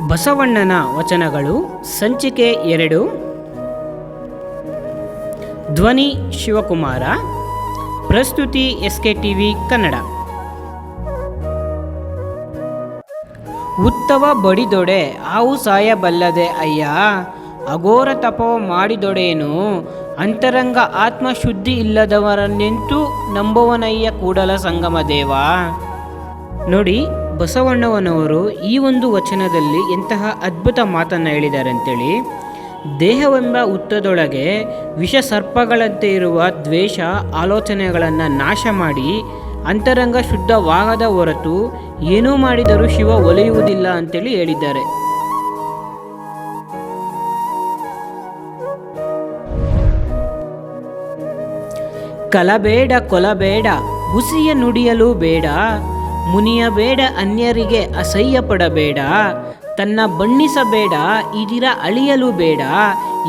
ಬಸವಣ್ಣನ ವಚನಗಳು ಸಂಚಿಕೆ 2 ಧ್ವನಿ ಶಿವಕುಮಾರ ಪ್ರಸ್ತುತಿ SKTV ಕನ್ನಡ. ಉತ್ತವ ಬಡಿದೊಡೆ ಆವು ಸಾಯಬಲ್ಲದೆ ಅಯ್ಯ, ಅಘೋರ ತಪವ ಮಾಡಿದೊಡೇನು ಅಂತರಂಗ ಆತ್ಮ ಶುದ್ಧಿ ಇಲ್ಲದವರನ್ನೆಂತೂ ನಂಬುವನಯ್ಯ ಕೂಡಲ ಸಂಗಮ ದೇವ. ನೋಡಿ, ಬಸವಣ್ಣನವರು ಈ ಒಂದು ವಚನದಲ್ಲಿ ಎಂತಹ ಅದ್ಭುತ ಮಾತನ್ನು ಹೇಳಿದ್ದಾರೆ ಅಂತೇಳಿ. ದೇಹವೆಂಬ ಹುತ್ತದೊಳಗೆ ವಿಷ ಸರ್ಪಗಳಂತೆ ಇರುವ ದ್ವೇಷ ಆಲೋಚನೆಗಳನ್ನು ನಾಶ ಮಾಡಿ ಅಂತರಂಗ ಶುದ್ಧವಾಗದ ಹೊರತು ಏನೂ ಮಾಡಿದರೂ ಶಿವ ಒಲಿಯುವುದಿಲ್ಲ ಅಂತೇಳಿ ಹೇಳಿದ್ದಾರೆ. ಕಲಬೇಡ ಕೊಲಬೇಡ ಹುಸಿಯ ನುಡಿಯಲು ಬೇಡ, ಮುನಿಯಬೇಡ ಅನ್ಯರಿಗೆ ಅಸಹ್ಯ ಪಡಬೇಡ, ತನ್ನ ಬಣ್ಣಿಸಬೇಡ ಇದಿರ ಅಳಿಯಲು ಬೇಡ.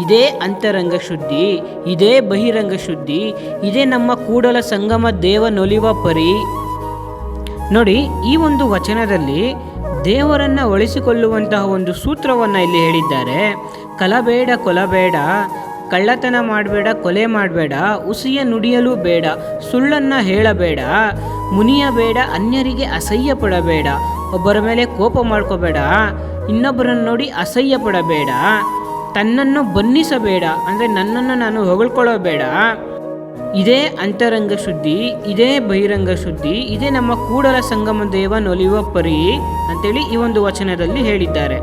ಇದೇ ಅಂತರಂಗ ಶುದ್ಧಿ, ಇದೇ ಬಹಿರಂಗ ಶುದ್ಧಿ, ಇದೇ ನಮ್ಮ ಕೂಡಲ ಸಂಗಮ ದೇವನೊಲಿವ ಪರಿ. ನೋಡಿ, ಈ ಒಂದು ವಚನದಲ್ಲಿ ದೇವರನ್ನು ಒಲಿಸಿಕೊಳ್ಳುವಂತಹ ಒಂದು ಸೂತ್ರವನ್ನು ಇಲ್ಲಿ ಹೇಳಿದ್ದಾರೆ. ಕಲಬೇಡ ಕೊಲಬೇಡ, ಕಳ್ಳತನ ಮಾಡಬೇಡ, ಕೊಲೆ ಮಾಡಬೇಡ, ಹುಸಿಯ ನುಡಿಯಲು ಬೇಡ, ಸುಳ್ಳನ್ನು ಹೇಳಬೇಡ, ಮುನಿಯಬೇಡ ಅನ್ಯರಿಗೆ ಅಸಹ್ಯ ಪಡಬೇಡ, ಒಬ್ಬರ ಮೇಲೆ ಕೋಪ ಮಾಡ್ಕೋಬೇಡ, ಇನ್ನೊಬ್ಬರನ್ನು ನೋಡಿ ಅಸಹ್ಯ ಪಡಬೇಡ, ತನ್ನನ್ನು ಬಣ್ಣಿಸಬೇಡ ಅಂದರೆ ನನ್ನನ್ನು ನಾನು ಹೊಗಳ್ಕೊಳ್ಳಬೇಡ. ಇದೇ ಅಂತರಂಗ ಶುದ್ಧಿ, ಇದೇ ಬಹಿರಂಗ ಶುದ್ಧಿ, ಇದೇ ನಮ್ಮ ಕೂಡಲ ಸಂಗಮ ದೇವನೊಲಿಯುವ ಪರಿ ಅಂತೇಳಿ ಈ ಒಂದು ವಚನದಲ್ಲಿ ಹೇಳಿದ್ದಾರೆ.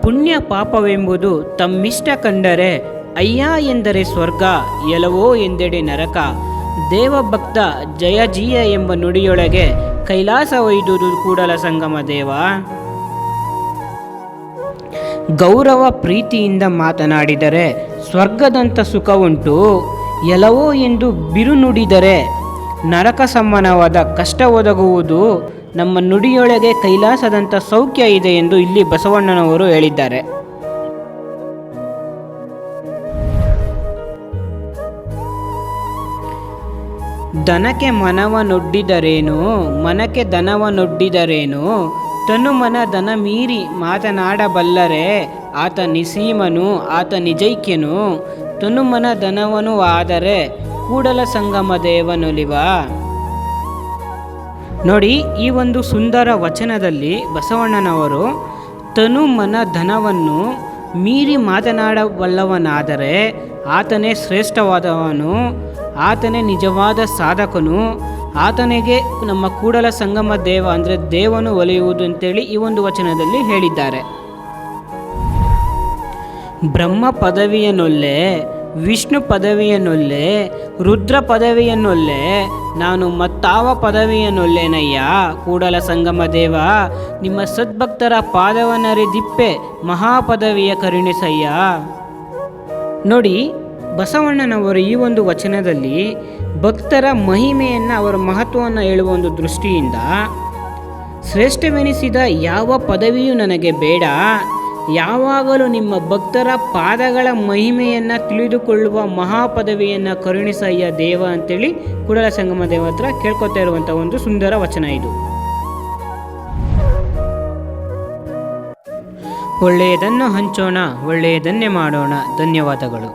ಪುಣ್ಯ ಪಾಪವೆಂಬುದು ತಮ್ಮಿಷ್ಟ ಕಂಡರೆ ಅಯ್ಯ ಎಂದರೆ ಸ್ವರ್ಗ, ಎಲವೋ ಎಂದೆಡೆ ನರಕ. ದೇವಭಕ್ತ ಜಯಜೀಯ ಎಂಬ ನುಡಿಯೊಳಗೆ ಕೈಲಾಸ ಒಯ್ದುದು ಕೂಡಲ ಸಂಗಮ ದೇವ. ಗೌರವ ಪ್ರೀತಿಯಿಂದ ಮಾತನಾಡಿದರೆ ಸ್ವರ್ಗದಂಥ ಸುಖವುಂಟು, ಎಲವೋ ಎಂದು ಬಿರು ನುಡಿದರೆ ನರಕ ಸಮಾನವಾದ ಕಷ್ಟ ಒದಗುವುದು. ನಮ್ಮ ನುಡಿಯೊಳಗೆ ಕೈಲಾಸದಂಥ ಸೌಖ್ಯ ಇದೆ ಎಂದು ಇಲ್ಲಿ ಬಸವಣ್ಣನವರು ಹೇಳಿದ್ದಾರೆ. ದನಕ್ಕೆ ಮನವನೊಡ್ಡಿದರೇನು, ಮನಕ್ಕೆ ದನವನೊಡ್ಡಿದರೇನು, ತನು ಮನ ದನ ಮೀರಿ ಮಾತನಾಡಬಲ್ಲರೆ ಆತ ನಿಸೀಮನು, ಆತ ನಿಜೈಕ್ಯನು. ತನು ಮನ ದನವನು ಆದರೆ ಕೂಡಲ ಸಂಗಮ ದೇವನೊಲಿವ. ನೋಡಿ, ಈ ಒಂದು ಸುಂದರ ವಚನದಲ್ಲಿ ಬಸವಣ್ಣನವರು ತನು ಮನ ಧನವನ್ನು ಮೀರಿ ಮಾತನಾಡಬಲ್ಲವನಾದರೆ ಆತನೇ ಶ್ರೇಷ್ಠವಾದವನು, ಆತನೇ ನಿಜವಾದ ಸಾಧಕನು, ಆತನಿಗೆ ನಮ್ಮ ಕೂಡಲ ಸಂಗಮ ದೇವ ಅಂದರೆ ದೇವನು ಒಲಿಯುವುದು ಅಂತೇಳಿ ಈ ಒಂದು ವಚನದಲ್ಲಿ ಹೇಳಿದ್ದಾರೆ. ಬ್ರಹ್ಮ ಪದವಿಯನ್ನೊಲ್ಲೆ, ವಿಷ್ಣು ಪದವಿಯನ್ನೊಲ್ಲೆ, ರುದ್ರ ಪದವಿಯನ್ನೊಲ್ಲೆ, ನಾನು ಮತ್ತಾವ ಪದವಿಯನ್ನೊಲ್ಲೆನಯ್ಯ ಕೂಡಲ ಸಂಗಮ ದೇವ. ನಿಮ್ಮ ಸದ್ಭಕ್ತರ ಪಾದವನ್ನರಿದಿಪ್ಪೆ ಮಹಾಪದವಿಯ ಕರುಣಿಸಯ್ಯ. ನೋಡಿ, ಬಸವಣ್ಣನವರು ಈ ಒಂದು ವಚನದಲ್ಲಿ ಭಕ್ತರ ಮಹಿಮೆಯನ್ನು, ಅವರ ಮಹತ್ವವನ್ನು ಹೇಳುವ ಒಂದು ದೃಷ್ಟಿಯಿಂದ ಶ್ರೇಷ್ಠವೆನಿಸಿದ ಯಾವ ಪದವಿಯೂ ನನಗೆ ಬೇಡ, ಯಾವಾಗಲೂ ನಿಮ್ಮ ಭಕ್ತರ ಪಾದಗಳ ಮಹಿಮೆಯನ್ನು ತಿಳಿದುಕೊಳ್ಳುವ ಮಹಾಪದವಿಯನ್ನು ಕರುಣಿಸಯ್ಯ ದೇವ ಅಂತೇಳಿ ಕೂಡಲ ಸಂಗಮ ದೇವ ಹತ್ರ ಕೇಳ್ಕೊತಾ ಇರುವಂಥ ಒಂದು ಸುಂದರ ವಚನ ಇದು. ಒಳ್ಳೆಯದನ್ನು ಹಂಚೋಣ, ಒಳ್ಳೆಯದನ್ನೇ ಮಾಡೋಣ. ಧನ್ಯವಾದಗಳು.